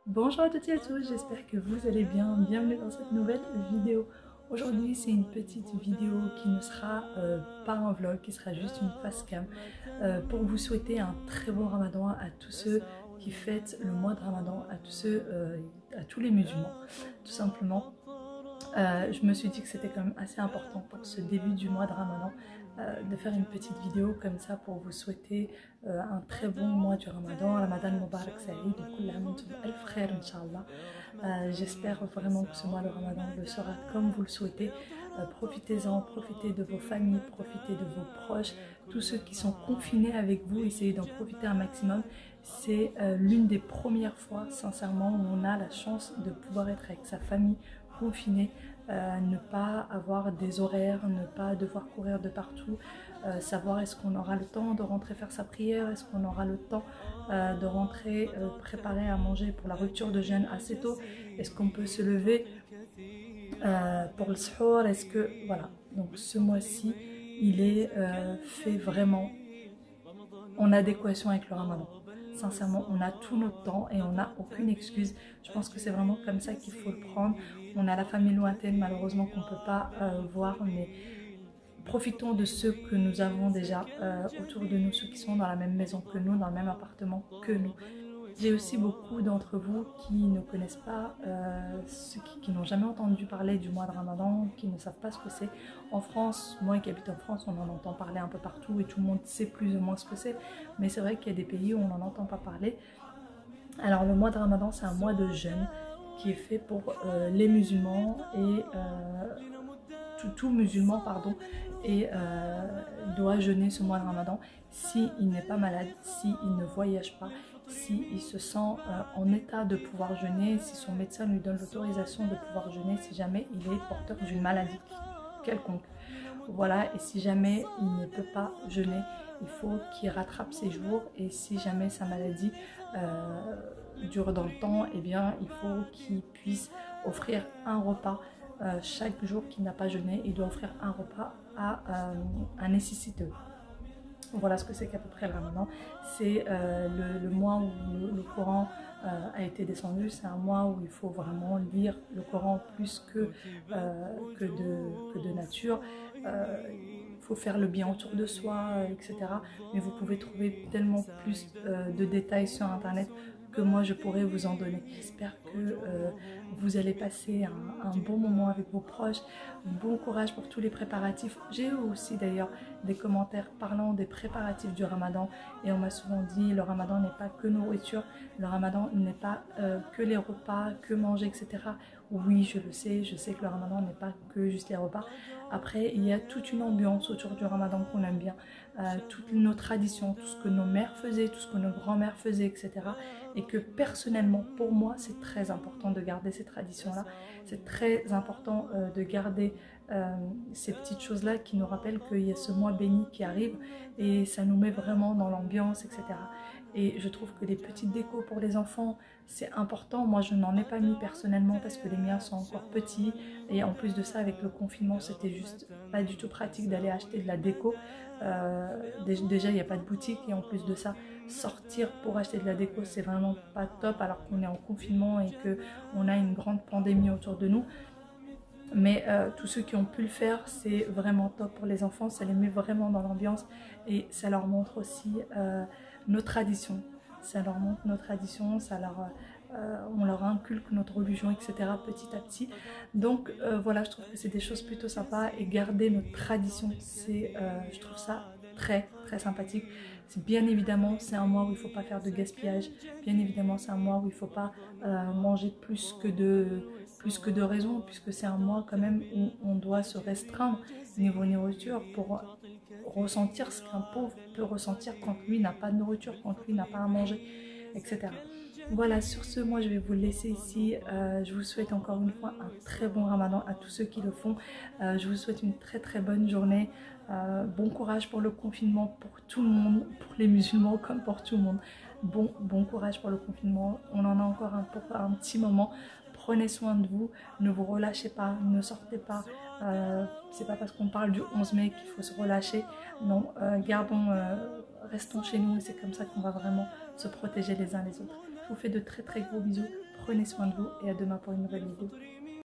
Bonjour à toutes et à tous, j'espère que vous allez bien. Bienvenue dans cette nouvelle vidéo. Aujourd'hui, c'est une petite vidéo qui ne sera pas un vlog, qui sera juste une face cam pour vous souhaiter un très bon ramadan à tous ceux qui fêtent le mois de ramadan, à tous les musulmans, tout simplement. Je me suis dit que c'était quand même assez important pour ce début du mois de Ramadan de faire une petite vidéo comme ça pour vous souhaiter un très bon mois du Ramadan. Ramadan Mubarak Saïd, Kull aam wa antum alf khair, Inch'Allah. J'espère vraiment que ce mois de Ramadan le sera comme vous le souhaitez. Profitez-en, profitez de vos familles, profitez de vos proches, tous ceux qui sont confinés avec vous, essayez d'en profiter un maximum. C'est l'une des premières fois, sincèrement, où on a la chance de pouvoir être avec sa famille confiné, ne pas avoir des horaires, ne pas devoir courir de partout, savoir est-ce qu'on aura le temps de rentrer faire sa prière, est-ce qu'on aura le temps de rentrer préparer à manger pour la rupture de jeûne assez tôt, est-ce qu'on peut se lever pour le suhoor, est-ce que voilà. Donc ce mois-ci il est fait vraiment en adéquation avec le Ramadan. Sincèrement, on a tout notre temps et on n'a aucune excuse. Je pense que c'est vraiment comme ça qu'il faut le prendre. On a la famille lointaine, malheureusement, qu'on ne peut pas voir, mais profitons de ceux que nous avons déjà autour de nous, ceux qui sont dans la même maison que nous, dans le même appartement que nous. J'ai aussi beaucoup d'entre vous qui ne connaissent pas, ceux qui n'ont jamais entendu parler du mois de Ramadan, qui ne savent pas ce que c'est. En France, moi qui habite en France, on en entend parler un peu partout et tout le monde sait plus ou moins ce que c'est. Mais c'est vrai qu'il y a des pays où on n'en entend pas parler. Alors le mois de Ramadan, c'est un mois de jeûne qui est fait pour les musulmans et tout musulman pardon, et doit jeûner ce mois de Ramadan s'il n'est pas malade, s'il ne voyage pas, s'il se sent en état de pouvoir jeûner, si son médecin lui donne l'autorisation de pouvoir jeûner, si jamais il est porteur d'une maladie quelconque. Voilà, et si jamais il ne peut pas jeûner, il faut qu'il rattrape ses jours, et si jamais sa maladie dure dans le temps, eh bien il faut qu'il puisse offrir un repas chaque jour qu'il n'a pas jeûné. Il doit offrir un repas à un nécessiteux. Voilà ce que c'est qu'à peu près le Ramadan. C'est le mois où le Coran a été descendu. C'est un mois où il faut vraiment lire le Coran plus que de nature. Il faut faire le bien autour de soi, etc. Mais vous pouvez trouver tellement plus de détails sur internet que moi je pourrais vous en donner. J'espère que vous allez passer un bon moment avec vos proches. Bon courage pour tous les préparatifs. J'ai eu aussi d'ailleurs des commentaires parlant des préparatifs du Ramadan et on m'a souvent dit le Ramadan n'est pas que nourriture, le Ramadan n'est pas que les repas, que manger, etc. Oui, je le sais, je sais que le Ramadan n'est pas que juste les repas. Après, il y a toute une ambiance autour du Ramadan qu'on aime bien, toutes nos traditions, tout ce que nos mères faisaient, tout ce que nos grands-mères faisaient, etc. Et que personnellement, pour moi, c'est très important de garder ces traditions-là. C'est très important de garder ces petites choses-là qui nous rappellent qu'il y a ce mois béni qui arrive et ça nous met vraiment dans l'ambiance, etc. Et je trouve que les petites décos pour les enfants, c'est important. Moi, je n'en ai pas mis personnellement parce que les miens sont encore petits. Et en plus de ça, avec le confinement, c'était juste pas du tout pratique d'aller acheter de la déco. Déjà, il n'y a pas de boutique et en plus de ça, sortir pour acheter de la déco, c'est vraiment pas top alors qu'on est en confinement et qu'on a une grande pandémie autour de nous. Mais tous ceux qui ont pu le faire, c'est vraiment top pour les enfants, ça les met vraiment dans l'ambiance et ça leur montre aussi nos traditions. Ça leur montre nos traditions, on leur inculque notre religion, etc. petit à petit. Donc voilà, je trouve que c'est des choses plutôt sympas et garder notre tradition, je trouve ça très très sympathique. Bien évidemment, c'est un mois où il ne faut pas faire de gaspillage. Bien évidemment, c'est un mois où il ne faut pas manger plus que de raison, puisque c'est un mois quand même où on doit se restreindre niveau nourriture pour ressentir ce qu'un pauvre peut ressentir quand lui n'a pas de nourriture, quand lui n'a pas à manger, etc. Voilà, sur ce, moi je vais vous laisser ici. Je vous souhaite encore une fois un très bon Ramadan à tous ceux qui le font. Je vous souhaite une très très bonne journée. Bon courage pour le confinement pour tout le monde, pour les musulmans comme pour tout le monde. Bon courage pour le confinement. On en a encore pour un petit moment. Prenez soin de vous, ne vous relâchez pas, ne sortez pas. C'est pas parce qu'on parle du 11 mai qu'il faut se relâcher. Non, restons chez nous et c'est comme ça qu'on va vraiment se protéger les uns les autres. Je vous fais de très très gros bisous. prenez soin de vous et à demain pour une nouvelle vidéo.